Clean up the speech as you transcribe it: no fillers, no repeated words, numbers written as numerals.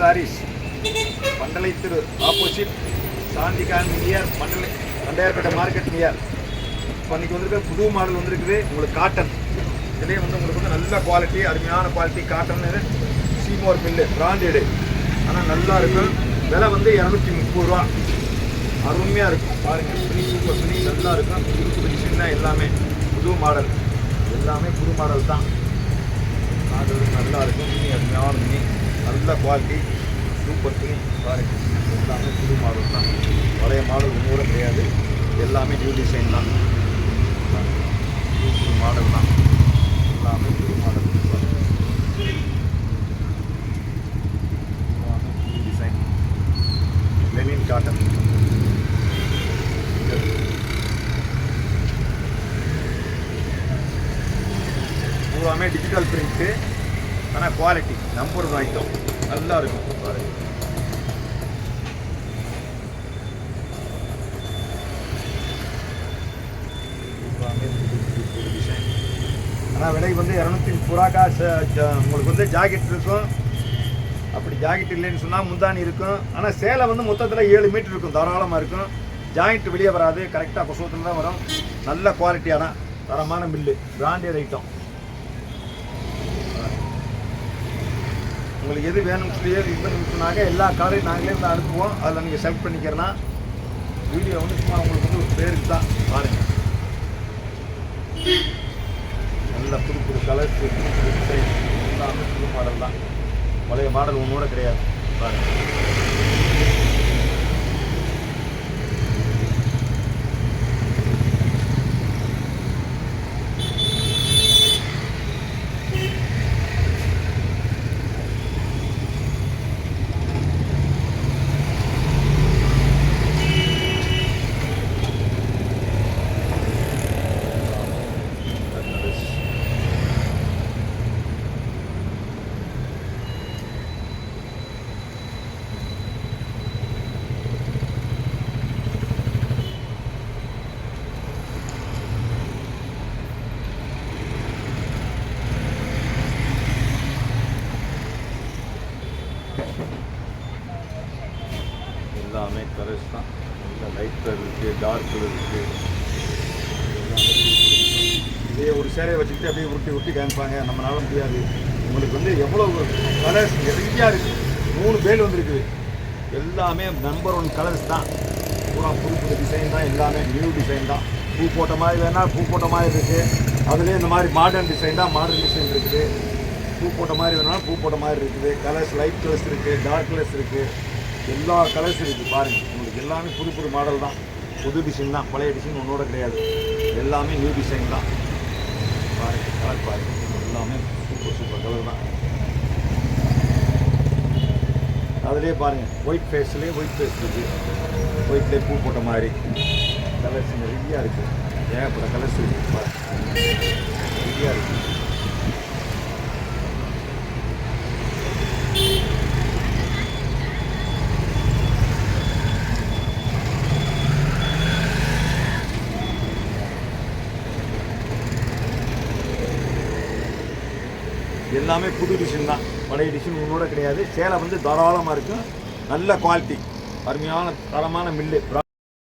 சாரீஸ் பண்டலை திரு opposite சாந்திகான் near பண்டையார்பேட்டை market near. இப்போ அன்றைக்கி வந்துருக்க புது மாடல் வந்துருக்குது உங்களுக்கு காட்டன். இதுலேயே வந்து உங்களுக்கு வந்து நல்ல குவாலிட்டி, அருமையான குவாலிட்டி காட்டன். சீமோர் மில்லு பிராண்டடு, ஆனால் நல்லா இருக்கும். விலை வந்து 230 ரூபா. அருமையாக இருக்கும் பாருங்கள். துணி சூப்பர் துணி நல்லா இருக்கும். புது டிசைன் தான் எல்லாமே, புது மாடல் எல்லாமே புது மாடல் தான். மாடல் நல்லா இருக்கும். துணி அருமையான துணி, நல்ல குவாலிட்டி, சூப்பர் துணி பாருங்கள். எல்லாமே புது மாடல் தான். பழைய மாடல் ஒன்று கூட கிடையாது. எல்லாமே நியூ டிசைன் தான். புது மாடல் தான். எல்லாமே புது மாடல். எல்லாமே புது டிசைன். Lenin cotton. பூராமே டிஜிட்டல் பிரிண்ட்டு, ஆனால் குவாலிட்டி நம்பர் ஐட்டம் நல்லா இருக்கும் பாருங்கள். பூராமே புது டிசைன். ஆனால் விலை வந்து 230 ரூபாக்கா. உங்களுக்கு வந்து ஜாக்கெட் இருக்கும். அப்படி ஜாக்கெட் இல்லைன்னு சொன்னால் முந்தானி இருக்கும். ஆனால் சேலை வந்து மொத்தத்தில் 7 மீட்டர் இருக்கும், தாராளமாக இருக்கும். ஜாயிண்ட் வெளியே வராது, கரெக்டாக கொசுவத்தில் தான் வரும். நல்ல குவாலிட்டியான தரமான மில்லு, பிராண்டட் ஐட்டம். உங்களுக்கு எது வேணும்னு சொல்லி இது சொன்னாங்க, எல்லா கலரையும் நாங்களே வந்து அனுப்புவோம். அதில் நீங்கள் செலக்ட் பண்ணிக்கிறனா வீடியோ வந்து சும்மா உங்களுக்கு வந்து ஒரு பேருக்கு தான் பாருங்கள். நல்ல புது புது கலர்ஸ், புது புது டிசைன், எல்லாமே புது மாடல் தான். பழைய மாடல் ஒன்று கூட கிடையாது பாருங்கள். எல்லாமே கலர்ஸ் தான். நல்ல லைட் கலர் இருக்குது, டார்க் கலர் இருக்குது. இதே ஒரு சேலையை வச்சுக்கிட்டு அப்படியே உருட்டி காமிப்பாங்க, நம்மளால முடியாது. உங்களுக்கு வந்து எவ்வளோ கலர்ஸ் நிறையா இருக்குது. 3 பேல் வந்துருக்குது. எல்லாமே நம்பர் 1 கலர்ஸ் தான். பூரா புது புது டிசைன் தான். எல்லாமே நியூ டிசைன் தான். பூ போட்ட மாதிரி வேணால் பூ போட்ட மாதிரி இருக்குது. அதுலேயே இந்த மாதிரி மாடர்ன் டிசைன் தான். மாடர்ன் டிசைன் இருக்குது. பூ போட்ட மாதிரி வேணாலும் பூ போட்ட மாதிரி இருக்குது. கலர்ஸ் லைட் கலர்ஸ் இருக்குது, டார்க் கலர்ஸ் இருக்குது, எல்லா கலர்ஸ் இருக்குது பாருங்கள். உங்களுக்கு எல்லாமே புது புது மாடல் தான். புது டிசைன் தான். பழைய டிசைன் ஒன்றோட கிடையாது. எல்லாமே நியூ டிசைன் தான் பாருங்கள். கலர் பாருங்கள். எல்லாமே சூப்பர் கலர் தான். அதுலேயே பாருங்கள், ஒயிட் ஃபேஸ்லேயே ஒயிட் ஃபேஸ் இருக்குது. ஒயிட்லேயே பூ போட்ட மாதிரி கலர்ஸ் நிறையா இருக்குது. ஏகப்பட்ட கலர்ஸ் இருக்குது பாருங்கள், நிறையா இருக்குது. எல்லாமே புது டிசைன் தான். பழைய டிசைன் ஒன்றோட கிடையாது. சேலை வந்து தாராளமாக இருக்கும். நல்ல குவாலிட்டி, அருமையான தரமான மில்லு.